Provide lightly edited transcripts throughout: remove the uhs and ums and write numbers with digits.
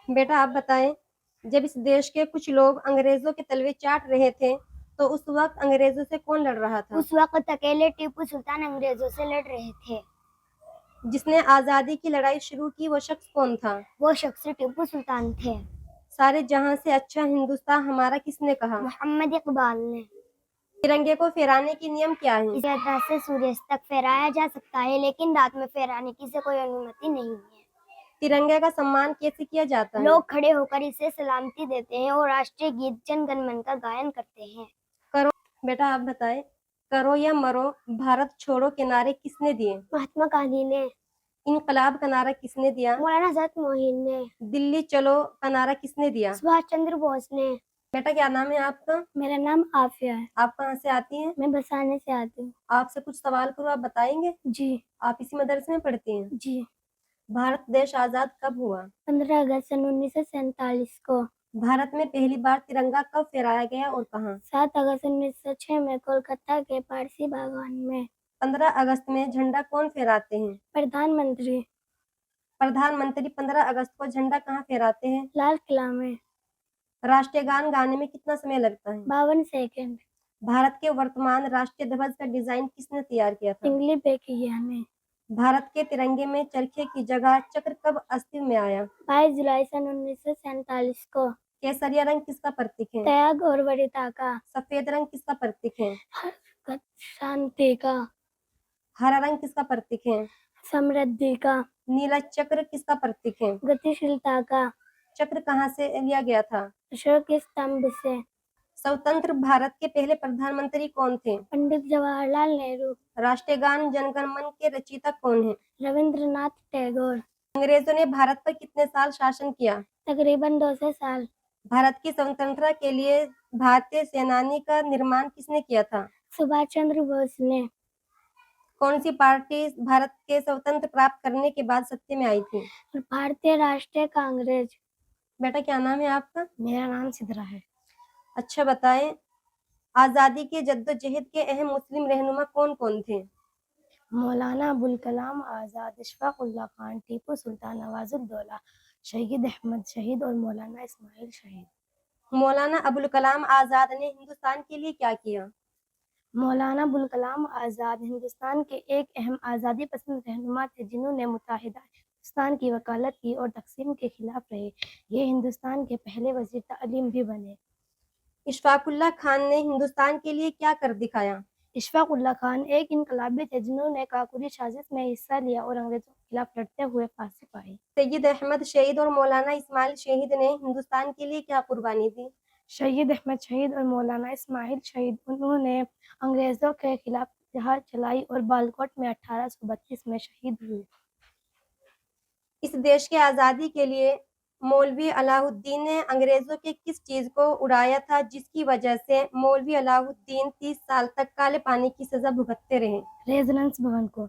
बेटा आप बताएं, जब इस देश के कुछ लोग अंग्रेजों के तलवे चाट रहे थे तो उस वक्त अंग्रेजों से कौन लड़ रहा था? उस वक्त अकेले टीपू सुल्तान अंग्रेजों से लड़ रहे थे। जिसने आजादी की लड़ाई शुरू की वो शख्स कौन था? वो शख्स टीपू सुल्तान थे। सारे जहां से अच्छा हिंदुस्तान हमारा किसने कहा? मोहम्मद इकबाल ने। तिरंगे को फहराने के नियम क्या है? इस तरह से सूर्यास्त तक फहराया जा सकता है, लेकिन रात में फहराने की से कोई अनुमति नहीं है। तिरंगे का सम्मान कैसे किया जाता है? लोग खड़े होकर इसे सलामती देते हैं और राष्ट्रीय गीत जन गण मन का गायन करते हैं। करो। बेटा आप बताएं, करो या मरो भारत छोड़ो के नारे किसने दिए? महात्मा गांधी ने। इनकलाब का नारा किसने दिया? मौलाना आजाद मोहिन ने। दिल्ली चलो का नारा किसने दिया? सुभाष चंद्र बोस ने। बेटा क्या नाम है आपका? मेरा नाम आफिया है। आप कहाँ से आती हैं? मैं बसाने से आती हूँ। आपसे कुछ सवाल करूँ, आप बताएंगे? जी। आप इसी मदरसे में पढ़ती हैं? जी। भारत देश आजाद कब हुआ? 15 अगस्त सन 1947 को। भारत में पहली बार तिरंगा कब फहराया गया और कहाँ? 7 अगस्त 1906 में कोलकाता के पारसी बागान में। 15 अगस्त में झंडा कौन फहराते हैं? प्रधानमंत्री। प्रधानमंत्री 15 अगस्त को झंडा कहाँ फहराते हैं? लाल किला में। राष्ट्रीय गान गाने में कितना समय लगता है? 52 सेकंड। भारत के वर्तमान राष्ट्रीय ध्वज का डिजाइन किसने तैयार किया था? इंग्लिश बेकिया ने। भारत के तिरंगे में चरखे की जगह चक्र कब अस्तित्व में आया? 22 जुलाई सन 1947 को। केसरिया रंग किसका प्रतीक है? त्याग और वरीयता का। सफेद रंग किसका प्रतीक है? शांति का। हरा रंग किसका प्रतीक है? समृद्धि का। नीला चक्र किसका प्रतीक है? गतिशीलता का। चक्र कहाँ से लिया गया था? अशोक के स्तंभ से। स्वतंत्र भारत के पहले प्रधानमंत्री कौन थे? पंडित जवाहरलाल नेहरू। राष्ट्रीय गान जनगण मन के रचयिता कौन है? रविंद्रनाथ टैगोर। अंग्रेजों ने भारत पर कितने साल शासन किया? तकरीबन 200 साल। भारत की स्वतंत्रता के लिए भारतीय सेनानी का निर्माण किसने किया था? सुभाष चंद्र बोस ने। कौन सी पार्टी भारत के स्वतंत्र प्राप्त करने के बाद सत्ता में आई थी? भारतीय राष्ट्रीय कांग्रेस। बेटा क्या नाम है आपका? मेरा नाम सिद्रा है। अच्छा बताएं, आजादी के जद्दोजहद के अहम मुस्लिम रहनुमा कौन कौन थे? मौलाना अबुल कलाम आजाद, इशफाक उल्लाह खान, टीपू सुल्तान, नवाजुद्दौला, शहीद अहमद शहीद और मौलाना इस्माइल शहीद। मौलाना अबुल कलाम आजाद ने हिंदुस्तान के लिए क्या किया? मौलाना अबुल कलाम आजाद हिंदुस्तान के एक अहम आज़ादी पसंद रहनुमा थे, जिन्होंने मुत्तहिदा हिंदुस्तान की वकालत की और तकसीम के खिलाफ रहे। ये हिंदुस्तान के पहले वजीर तालीम भी बने। इशफाकुल्लाह खान ने हिंदुस्तान के लिए क्या कर दिखाया? इशफाक उल्लाह खान एक इनकलाबी थे, जिन्होंने काकुरी साजिश में हिस्सा लिया और अंग्रेजों के खिलाफ लड़ते हुए फांसी पाई। सैयद अहमद शहीद और मौलाना इस्माइल शहीद ने हिंदुस्तान के लिए क्या कुर्बानी दी? शहीद अहमद शहीद और मौलाना इस्माइल शहीद, उन्होंने अंग्रेजों के खिलाफ जहाद चलाई और बालकोट में 1832 में शहीद हुए। इस देश की आजादी के लिए मौलवी अलाउद्दीन ने अंग्रेजों के किस चीज को उड़ाया था, जिसकी वजह से मौलवी अलाउद्दीन 30 साल तक काले पानी की सजा भुगतते रहे? रेजिडेंस भवन को।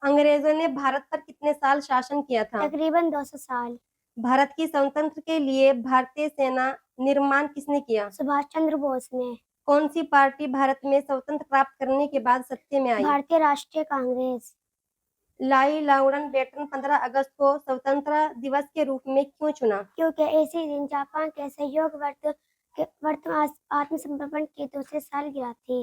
अंग्रेजों ने भारत पर कितने साल शासन किया था? तकरीबन 200 साल। भारत की स्वतंत्रता के लिए भारतीय सेना निर्माण किसने किया? सुभाष चंद्र बोस ने। कौन सी पार्टी भारत में स्वतंत्र प्राप्त करने के बाद सत्ता में आई? भारतीय राष्ट्रीय कांग्रेस। लाई लाउडन बेटन 15 अगस्त को स्वतंत्रता दिवस के रूप में क्यों चुना? क्योंकि ऐसे दिन जापान के सहयोग वर्त आत्मसमर्पण की 200 सालगिरह थी।